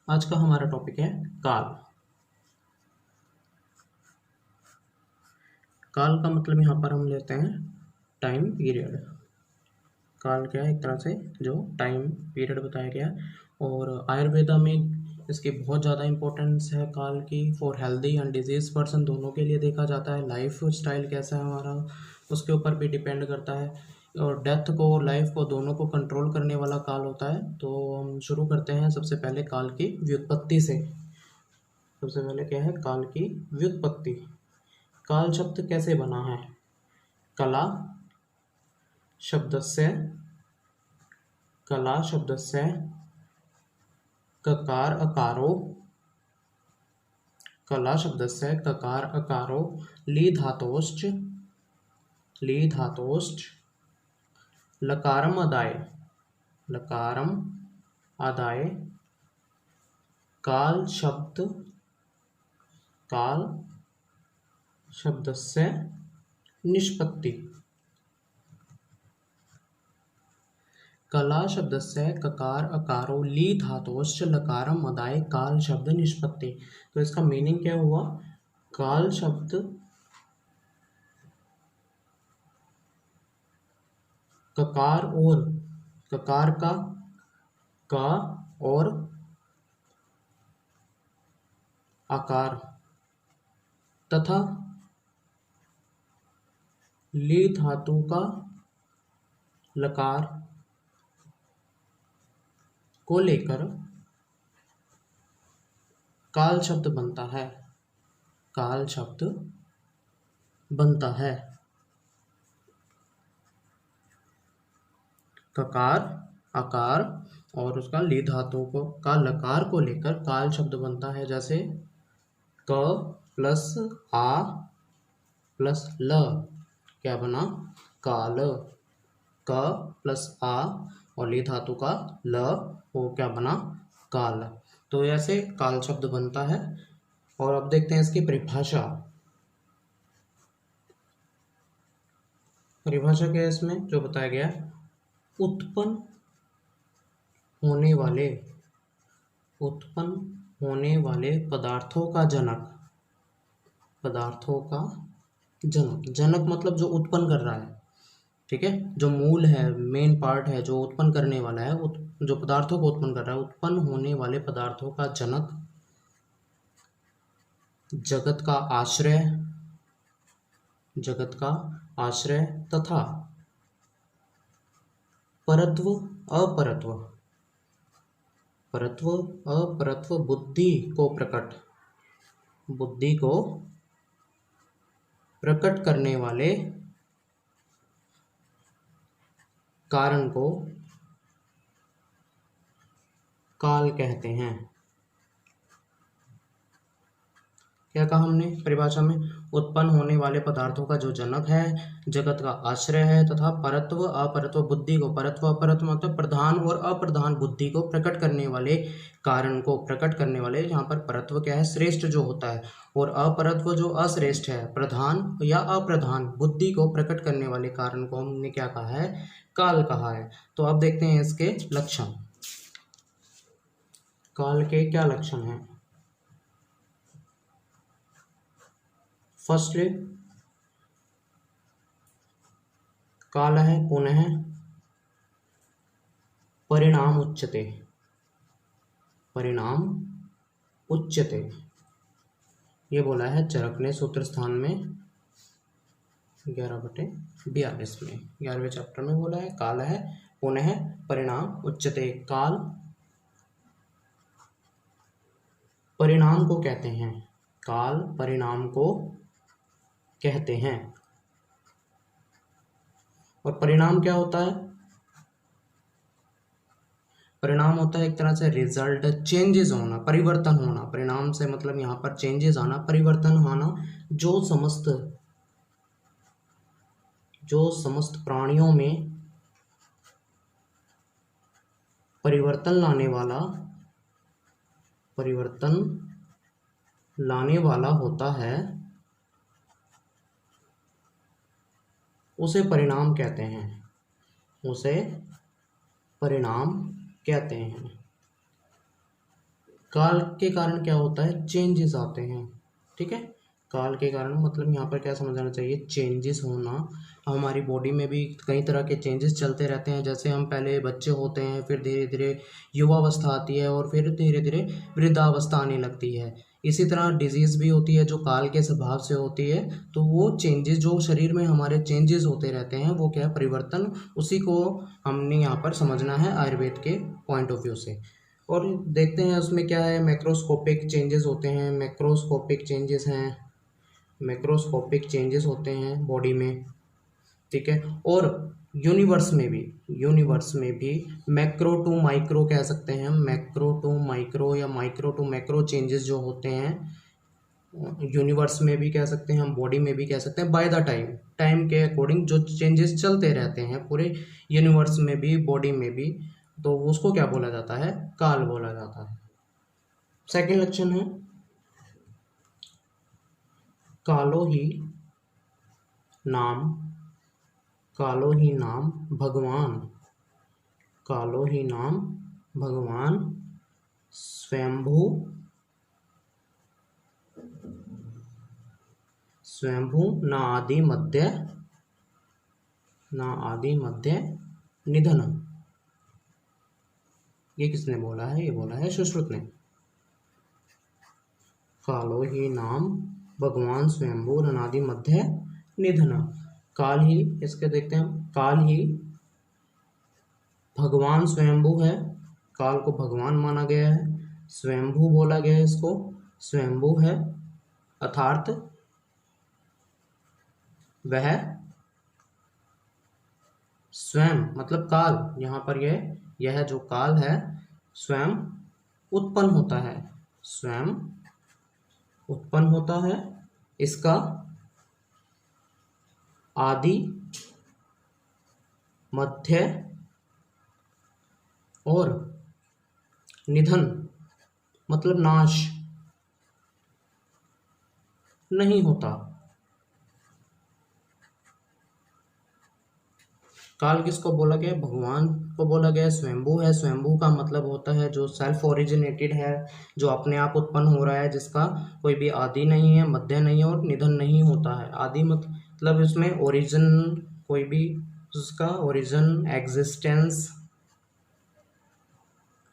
आज का हमारा टॉपिक है काल। काल का मतलब यहाँ पर हम लेते हैं टाइम पीरियड। काल क्या है? एक तरह से जो टाइम पीरियड बताया गया है। और आयुर्वेदा में इसकी बहुत ज़्यादा इंपॉर्टेंस है काल की। For healthy and disease person दोनों के लिए देखा जाता है। लाइफ स्टाइल कैसा है हमारा उसके ऊपर भी डिपेंड करता है। और डेथ को और लाइफ को दोनों को कंट्रोल करने वाला काल होता है। तो हम शुरू करते हैं सबसे पहले काल की व्युत्पत्ति से। सबसे पहले क्या है? काल की व्युत्पत्ति। काल शब्द कैसे बना है? कला शब्दस्य कला शब्दस्य ककार अकारो कला शब्दस्य ककार अकारो ली धातोश्च लकारम अदाय काल शब्दस्य निष्पत्ति। कला शब्दस्य ककार अकारो ली धातोश्च लकारम अदाय काल शब्द निष्पत्ति। तो इसका मीनिंग क्या हुआ? काल शब्द ककार का और आकार तथा ली धातु का लकार को लेकर काल शब्द बनता है। काल शब्द बनता है। ककार आकार और उसका ली धातु को का लकार को लेकर काल शब्द बनता है। जैसे क प्लस आ प्लस ल क्या बना? काल। क प्लस आ और ली धातु का ल वो क्या बना? काल। तो ऐसे काल शब्द बनता है। और अब देखते हैं इसकी परिभाषा। परिभाषा क्या है इसमें जो बताया गया है? उत्पन्न होने वाले पदार्थों का जनक मतलब जो उत्पन्न कर रहा है। ठीक है, जो मूल है, मेन पार्ट है, जो उत्पन्न करने वाला है, जो पदार्थों को उत्पन्न कर रहा है। उत्पन्न होने वाले पदार्थों का जनक, जगत का आश्रय तथा परत्व अपरत्व बुद्धि को प्रकट करने वाले कारण को काल कहते हैं। क्या कहा हमने परिभाषा में? उत्पन्न होने वाले पदार्थों का जो जनक है, जगत का आश्रय है तथा परत्व अपरत्व बुद्धि को, परत्व अपरत्व मतलब प्रधान और अप्रधान बुद्धि को प्रकट करने वाले कारण को प्रकट करने वाले। यहाँ पर परत्व क्या है? श्रेष्ठ जो होता है, और अपरत्व जो अश्रेष्ठ है, प्रधान या अप्रधान बुद्धि को प्रकट करने वाले कारण को हमने क्या कहा है? काल कहा है। तो अब देखते हैं इसके लक्षण। काल के क्या लक्षण हैं? फर्स्ट काल है पुनः परिणाम उच्यते। ये बोला है चरक ने सूत्र स्थान में 11/42 में 11वें चैप्टर में बोला है। काल है पुनः परिणाम उच्यते। काल परिणाम को कहते हैं। काल परिणाम को कहते हैं। और परिणाम क्या होता है? परिणाम होता है एक तरह से रिजल्ट, चेंजेस होना, परिवर्तन होना। परिणाम से मतलब यहाँ पर चेंजेस आना, परिवर्तन आना। जो समस्त प्राणियों में परिवर्तन लाने वाला होता है उसे परिणाम कहते हैं। काल के कारण क्या होता है, चेंजेस आते हैं, ठीक है। काल के कारण मतलब यहाँ पर क्या समझना चाहिए, चेंजेस होना। हमारी बॉडी में भी कई तरह के चेंजेस चलते रहते हैं, जैसे हम पहले बच्चे होते हैं, फिर धीरे धीरे युवावस्था आती है और फिर धीरे धीरे वृद्धावस्था आने लगती है। इसी तरह डिजीज़ भी होती है जो काल के स्वभाव से होती है। तो वो चेंजेस जो शरीर में हमारे चेंजेस होते रहते हैं वो क्या है, परिवर्तन, उसी को हमने यहाँ पर समझना है आयुर्वेद के पॉइंट ऑफ व्यू से। और देखते हैं उसमें क्या है, मैक्रोस्कोपिक चेंजेस होते हैं, मैक्रोस्कोपिक चेंजेस होते हैं बॉडी में, ठीक है। और यूनिवर्स में भी मैक्रो टू माइक्रो कह सकते हैं, मैक्रो टू माइक्रो या माइक्रो टू मैक्रो चेंजेस जो होते हैं यूनिवर्स में भी कह सकते हैं, हम बॉडी में भी कह सकते हैं। बाय द टाइम के अकॉर्डिंग जो चेंजेस चलते रहते हैं पूरे यूनिवर्स में भी बॉडी में भी, तो उसको क्या बोला जाता है, काल बोला जाता है। सेकंड लक्षण है कालो ही नाम, कालो ही नाम भगवान, कालो ही नाम भगवान स्वयंभू, स्वयंभू न आदि मध्य निधन। ये किसने बोला है, ये बोला है सुश्रुत ने। कालो ही नाम भगवान स्वयंभू अनादि मध्य निधन। काल ही, इसके देखते हैं, काल ही भगवान स्वयंभू है, काल को भगवान माना गया है, स्वयंभू बोला गया है इसको, स्वयंभू है अर्थात वह स्वयं, मतलब काल, यहाँ पर यह जो काल है स्वयं उत्पन्न होता है, स्वयं उत्पन्न होता है, इसका आदि मध्य और निधन मतलब नाश नहीं होता। काल किसको बोला गया, भगवान को बोला गया, स्वयंभू है, स्वयंभू का मतलब होता है जो सेल्फ ओरिजिनेटेड है, जो अपने आप उत्पन्न हो रहा है, जिसका कोई भी आदि नहीं है, मध्य नहीं है और निधन नहीं होता है। आदि मतलब इसमें ओरिजिन, कोई भी उसका ओरिजिन, एग्जिस्टेंस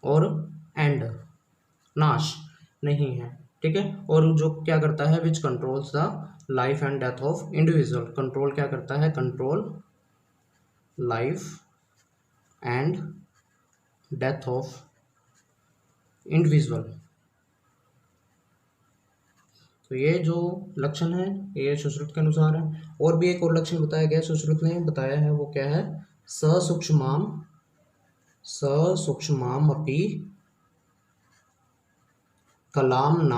और एंड, नाश नहीं है, ठीक है। और जो क्या करता है, विच controls the life and death of individual, control क्या करता है, control life and death of individual. तो ये जो लक्षण है ये सुश्रुत के अनुसार है। और भी एक और लक्षण बताया गया, सुश्रुत ने बताया है, वो क्या है, ससूक्ष्माम अपि कलाम न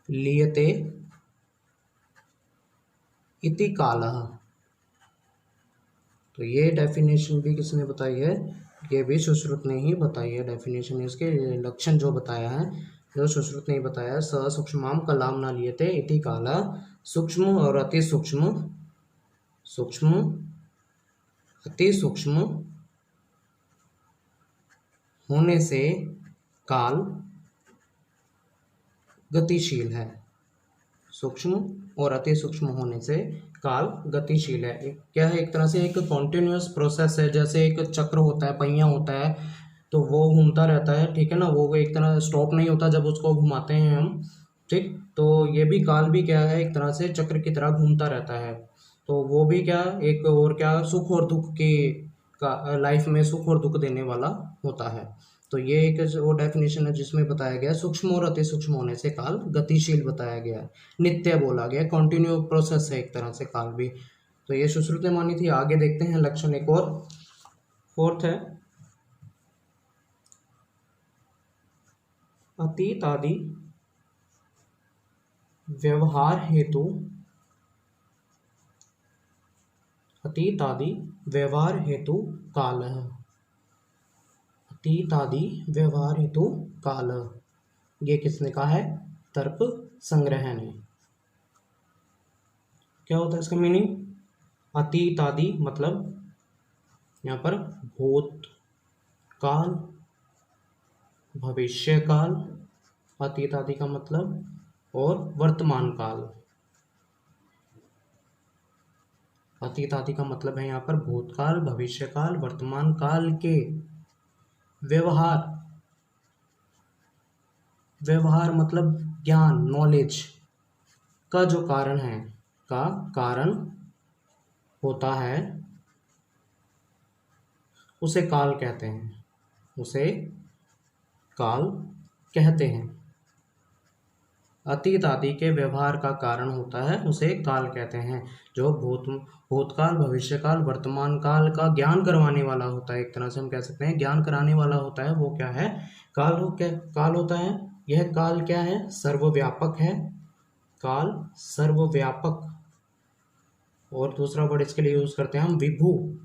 लीयते इति कालः। तो ये डेफिनेशन भी किसने बताई है, ये भी सुश्रुत ने ही बताई है डेफिनेशन, इसके लक्षण जो बताया है जो सुश्रुत ने बताया, ससूक्ष्माम कलाम न लीयते इति कालः, सूक्ष्म और अति सूक्ष्म, सूक्ष्म अति सूक्ष्म होने से काल गतिशील है, सूक्ष्म और अति सूक्ष्म होने से काल गतिशील है। क्या है, एक तरह से एक कॉन्टिन्यूअस प्रोसेस है, जैसे एक चक्र होता है, पहिया होता है, तो वो घूमता रहता है, ठीक है ना, वो एक तरह स्टॉप नहीं होता जब उसको घुमाते हैं हम, ठीक। तो ये भी काल भी क्या है, एक तरह से चक्र की तरह घूमता रहता है। तो वो भी क्या, एक और क्या, सुख और दुख की का लाइफ में सुख और दुख देने वाला होता है। तो ये एक वो डेफिनेशन है जिसमें बताया गया सूक्ष्म और अति सूक्ष्म होने से काल गतिशील बताया गया है, नित्य बोला गया, कंटिन्यू प्रोसेस है एक तरह से काल भी। तो ये सुश्रुत ने मानी थी। आगे देखते हैं लक्षण एक और, फोर्थ है अतीत आदि व्यवहार हेतु, अतीत आदि व्यवहार हेतु काल है, अतीत आदि व्यवहार हेतु काल, ये किसने कहा है, तर्क संग्रह ने। क्या होता है इसका मीनिंग, अतीत आदि मतलब यहाँ पर भूत काल, भविष्य काल, अतीत आदि का मतलब, और वर्तमान काल। अतीत आदि का मतलब है यहाँ पर भूतकाल, भविष्यकाल, वर्तमान काल के व्यवहार। व्यवहार मतलब ज्ञान, नॉलेज का जो कारण है, का कारण होता है, उसे काल कहते हैं। उसे काल कहते हैं। अतीत आदि के व्यवहार का कारण होता है, उसे काल कहते हैं। जो भूतकाल, भविष्यकाल, वर्तमान काल का ज्ञान करवाने वाला होता है, एक तरह से हम कह सकते हैं ज्ञान कराने वाला होता है, वो क्या है? काल होता है। यह काल क्या है? सर्वव्यापक है। काल सर्वव्यापक। और दूसरा वर्ड इसके लिए यूज करते हैं हम, विभु,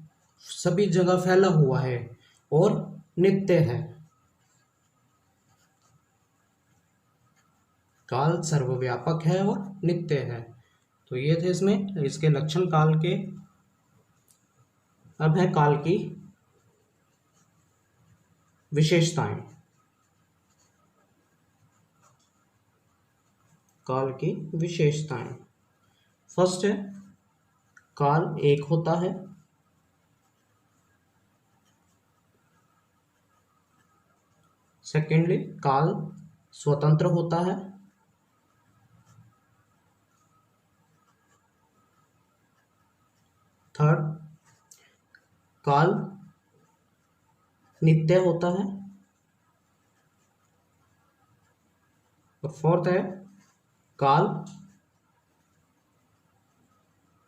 सभी जगह फैला हुआ है और नित्य है। काल सर्वव्यापक है और नित्य है। तो ये थे इसमें इसके लक्षण काल के। अब है काल की विशेषताएं। काल की विशेषताएं, फर्स्ट है काल एक होता है। सेकेंडली, काल स्वतंत्र होता है। थर्ड, काल नित्य होता है। और फोर्थ है काल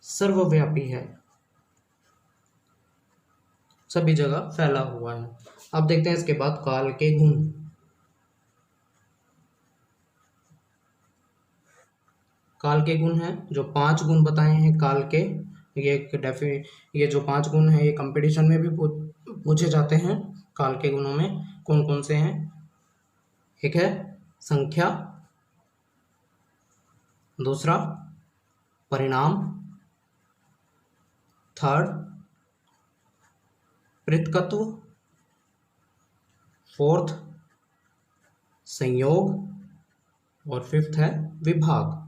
सर्वव्यापी है, सभी जगह फैला हुआ है। अब देखते हैं इसके बाद काल के गुण। काल के गुण हैं जो 5 गुण बताए हैं काल के। ये जो 5 गुण हैं ये कंपटीशन में भी पूछे जाते हैं। काल के गुणों में कौन कौन से हैं? एक है संख्या, दूसरा परिणाम, थर्ड पृथकत्व, फोर्थ संयोग, और फिफ्थ है विभाग।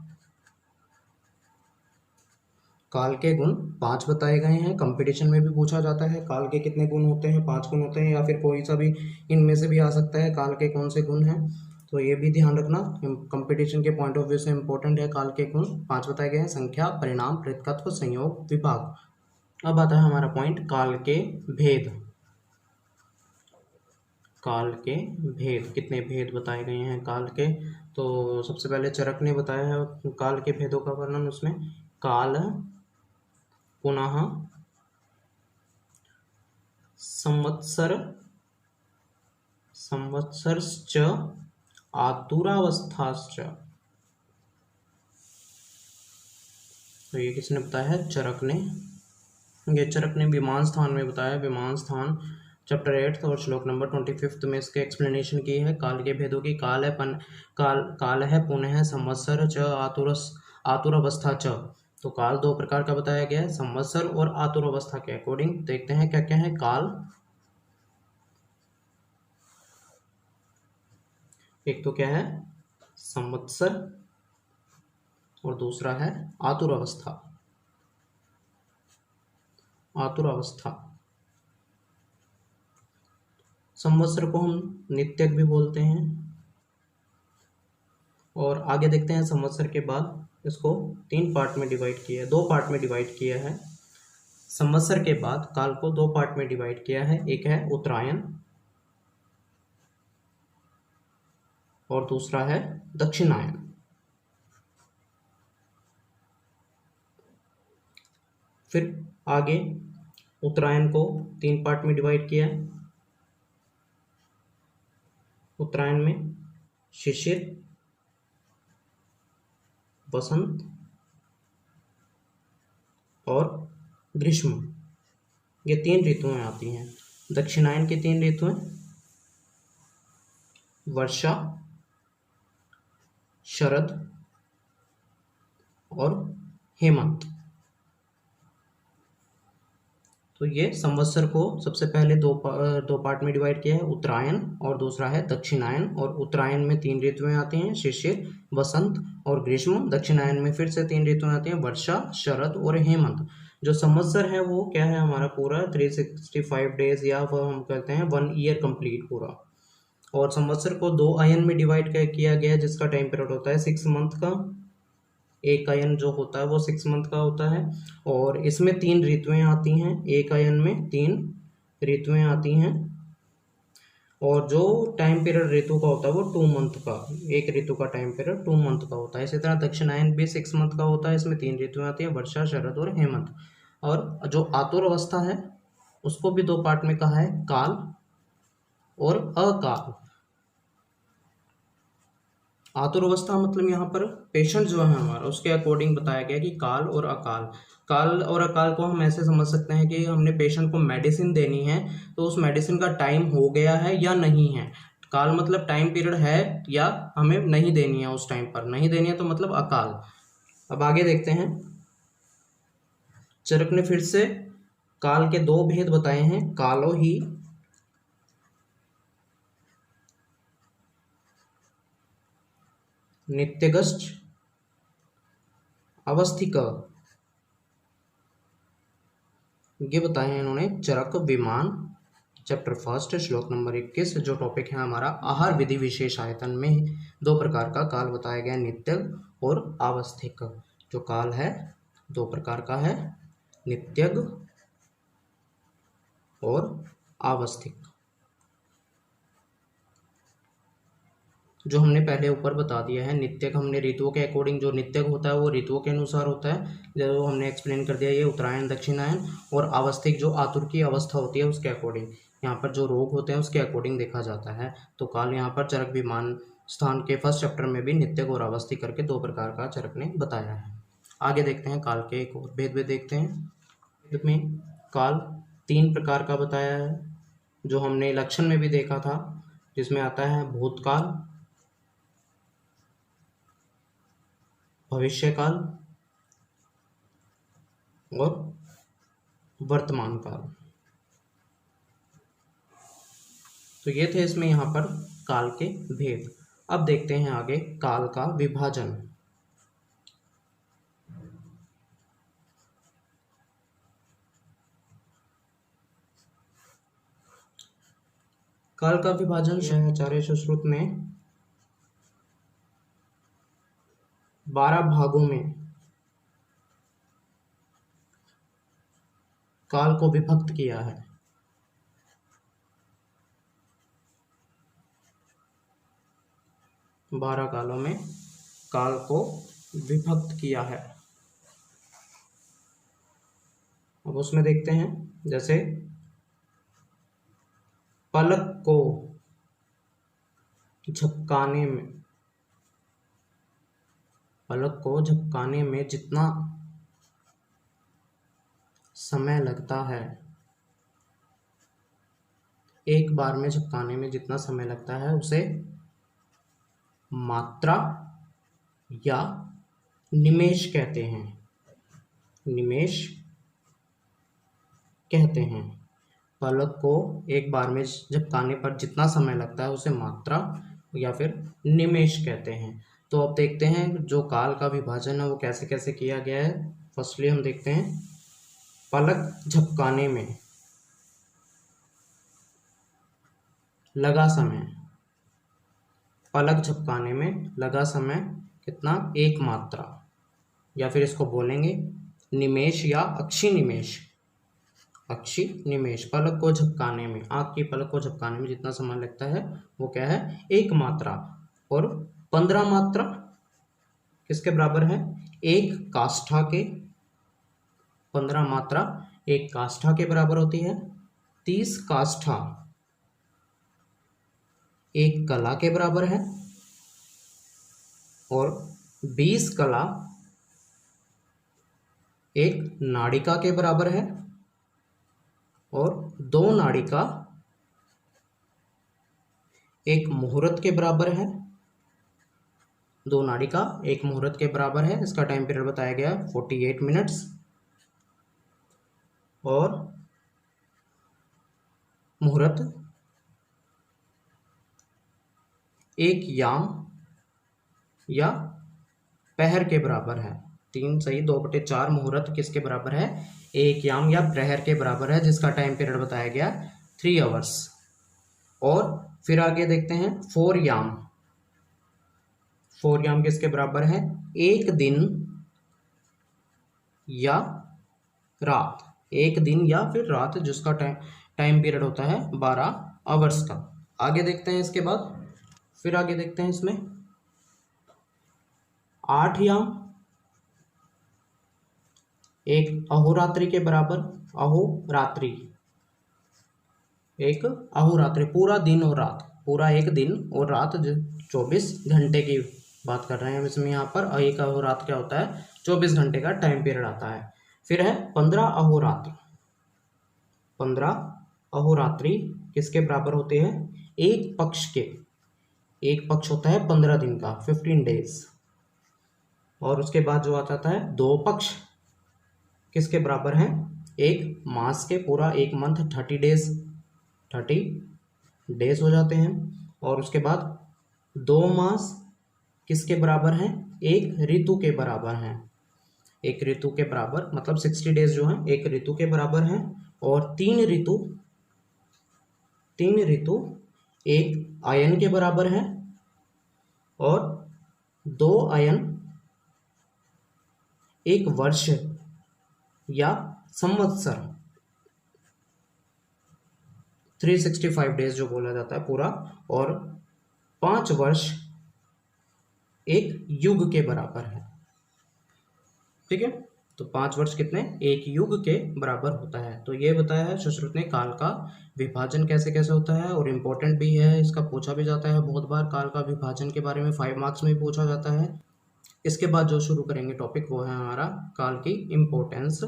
काल के गुण 5 बताए गए हैं। कंपटीशन में भी पूछा जाता है काल के कितने गुण होते हैं, 5 गुण होते हैं या फिर कोई सा भी इनमें से भी आ सकता है, काल के कौन से गुण हैं। तो ये भी ध्यान रखना, कंपटीशन के पॉइंट ऑफ व्यू से इंपॉर्टेंट है। काल के गुण 5 बताए गए हैं, संख्या, परिणाम, पृथकत्व, संयोग, विभाग। अब आता है हमारा पॉइंट काल के भेद। काल के भेद, कितने भेद बताए गए हैं काल के? तो सबसे पहले चरक ने बताया है काल के भेदों का वर्णन। उसमें काल पुनः संवत्सर, संवत्सरश्च आतुरावस्थाश्च। तो ये किसने बताया है? चरक ने। ये चरक ने विमान स्थान में बताया। विमान स्थान चैप्टर 8 और श्लोक नंबर 25 में इसके एक्सप्लेनेशन की है काल के भेदों की। काल है पुनः संवत्सर च आतुरावस्था च। तो काल 2 प्रकार का बताया गया है, संवत्सर और आतुरावस्था के अकॉर्डिंग। देखते हैं क्या क्या है काल। एक तो क्या है? संवत्सर, और दूसरा है आतुरावस्था। आतुरावस्था, संवत्सर को हम नित्यक भी बोलते हैं। और आगे देखते हैं संवत्सर के बाद इसको 3 पार्ट में डिवाइड किया है, 2 पार्ट में डिवाइड किया है। संवत्सर के बाद काल को 2 पार्ट में डिवाइड किया है। एक है उत्तरायण और दूसरा है दक्षिणायन। फिर आगे उत्तरायण को 3 पार्ट में डिवाइड किया है। उत्तरायण में शिशिर, वसंत और ग्रीष्म, ये 3 ऋतुएं आती हैं। दक्षिणायन की 3 ऋतुएं वर्षा, शरद और हेमंत। तो ये संवत्सर को सबसे पहले दो पार्ट में डिवाइड किया है, उत्तरायण और दूसरा है दक्षिणायन। और उत्तरायण में 3 ऋतुएं आती हैं, शिशिर, वसंत और ग्रीष्म। दक्षिणायन में फिर से 3 ऋतुएं आती हैं, वर्षा, शरद और हेमंत। जो संवत्सर है वो क्या है हमारा, पूरा 365 डेज, या वो हम कहते हैं 1 ईयर कंप्लीट पूरा। और संवत्सर को 2 अयन में डिवाइड किया गया है, जिसका टाइम पीरियड होता है 6 मंथ का। एक अयन जो होता है वो 6 मंथ का होता है। और इसमें 3 ऋतुएं आती हैं, एक अयन में 3 ऋतुएं आती हैं। और जो टाइम पीरियड ऋतु का होता है वो 2 मंथ का, एक ऋतु का टाइम पीरियड 2 मंथ का होता है। इसी तरह दक्षिणायन भी 6 मंथ का होता है, इसमें 3 ऋतुएं आती हैं, वर्षा, शरद और हेमंत। और जो आतुर अवस्था है उसको भी 2 पार्ट में कहा है, काल और अकाल। आतुर अवस्था मतलब यहाँ पर पेशेंट जो है हमारा, उसके अकॉर्डिंग बताया गया कि काल और अकाल। काल और अकाल को हम ऐसे समझ सकते हैं कि हमने पेशेंट को मेडिसिन देनी है, तो उस मेडिसिन का टाइम हो गया है या नहीं है। काल मतलब टाइम पीरियड है या हमें नहीं देनी है, उस टाइम पर नहीं देनी है, तो मतलब अकाल। अब आगे देखते हैं। चरक ने फिर से काल के 2 भेद बताए हैं, कालो ही नित्यगश्च अवस्थिक, ये बताए हैं इन्होंने चरक विमान, चैप्टर 1 श्लोक नंबर 21। जो टॉपिक है हमारा आहार विधि विशेष आयतन में 2 प्रकार का काल बताया गया, नित्यग और आवस्थिक। जो काल है 2 प्रकार का है, नित्यग और आवस्थिक। जो हमने पहले ऊपर बता दिया है, नित्यक हमने ऋतुओं के अकॉर्डिंग, जो नित्यक होता है वो ऋतुओं के अनुसार होता है, जो हमने एक्सप्लेन कर दिया, ये उत्तरायण दक्षिणायन। और आवस्थिक जो आतुर की अवस्था होती है उसके अकॉर्डिंग, यहाँ पर जो रोग होते हैं उसके अकॉर्डिंग देखा जाता है। तो काल यहाँ पर चरक विमान स्थान के 1st चैप्टर में भी नित्यक और आवस्थिक करके 2 प्रकार का चरक ने बताया है। आगे देखते हैं काल के एक और भेद देखते हैं। में काल 3 प्रकार का बताया है, जो हमने लक्षण में भी देखा था, जिसमें आता है भूतकाल, भविष्यकाल और वर्तमान काल। तो ये थे इसमें यहाँ पर काल के भेद। अब देखते हैं आगे काल का विभाजन। काल का विभाजन आचार्य सुश्रुत ने 12 भागों में काल को विभक्त किया है। 12 कालों में काल को विभक्त किया है। अब उसमें देखते हैं, जैसे पलक को झपकाने में, पलक को झपकाने में जितना समय लगता है, एक बार में झपकाने में जितना समय लगता है, उसे मात्रा या निमेष कहते हैं। निमेष कहते हैं। पलक को एक बार में झपकाने पर जितना समय लगता है उसे मात्रा या फिर निमेष कहते हैं। तो अब देखते हैं जो काल का विभाजन है वो कैसे कैसे किया गया है। फर्स्टली हम देखते हैं पलक झपकाने में लगा समय, पलक झपकाने में लगा समय कितना, 1 मात्रा, या फिर इसको बोलेंगे निमेष या अक्षी निमेष। अक्षी निमेष, पलक को झपकाने में, आँख की पलक को झपकाने में जितना समय लगता है वो क्या है, 1 मात्रा। और 15 मात्रा किसके बराबर है, 1 काष्ठा के। 15 मात्रा 1 काष्ठा के बराबर होती है। 30 काष्ठा 1 कला के बराबर है। और 20 कला 1 नाड़िका के बराबर है। और 2 नाड़िका 1 मुहूर्त के बराबर है। 2 नाड़िका 1 मुहूर्त के बराबर है। इसका टाइम पीरियड बताया गया 48 मिनट्स। और मुहूर्त एक याम या पहर के बराबर है। 3 सही 2/4 मुहूर्त किसके बराबर है? एक याम या प्रहर के बराबर है, जिसका टाइम पीरियड बताया गया 3 आवर्स। और फिर आगे देखते हैं 4 याम। 4 याम किसके बराबर है? एक दिन या रात, एक दिन या फिर रात, जिसका टाइम पीरियड होता है 12 आवर्स का। आगे देखते हैं इसके बाद, फिर आगे देखते हैं इसमें 8 याम एक अहोरात्रि के बराबर। अहोरात्रि एक अहोरात्रि पूरा दिन और रात, पूरा एक दिन और रात 24 घंटे की बात कर रहे हैं हम इसमें यहाँ पर। एक अहोरात्र क्या होता है? 24 घंटे का टाइम पीरियड आता है। फिर है 15 अहोरात्र। 15 अहोरात्रि किसके बराबर होते हैं? एक पक्ष के, एक पक्ष होता है 15 दिन का, 15 डेज। और उसके बाद जो आ जाता है 2 पक्ष किसके बराबर हैं? एक मास के, पूरा एक मंथ 30 डेज, 30 डेज हो जाते हैं। और उसके बाद 2 मास किसके बराबर हैं? एक ऋतु के बराबर हैं। एक ऋतु के बराबर मतलब 60 डेज जो हैं एक ऋतु के बराबर हैं। और 3 ऋतु एक अयन के बराबर है। और 2 अयन एक वर्ष या संवत्सर, 365 डेज जो बोला जाता है पूरा। और 5 वर्ष एक युग के बराबर है। ठीक है, तो 5 वर्ष कितने? एक युग के बराबर होता है। तो ये बताया है सुश्रुत ने काल का विभाजन कैसे कैसे होता है, और इम्पोर्टेंट भी है, इसका पूछा भी जाता है बहुत बार। काल का विभाजन के बारे में 5 मार्क्स में पूछा जाता है। इसके बाद जो शुरू करेंगे टॉपिक वो है हमारा काल की इम्पोर्टेंस।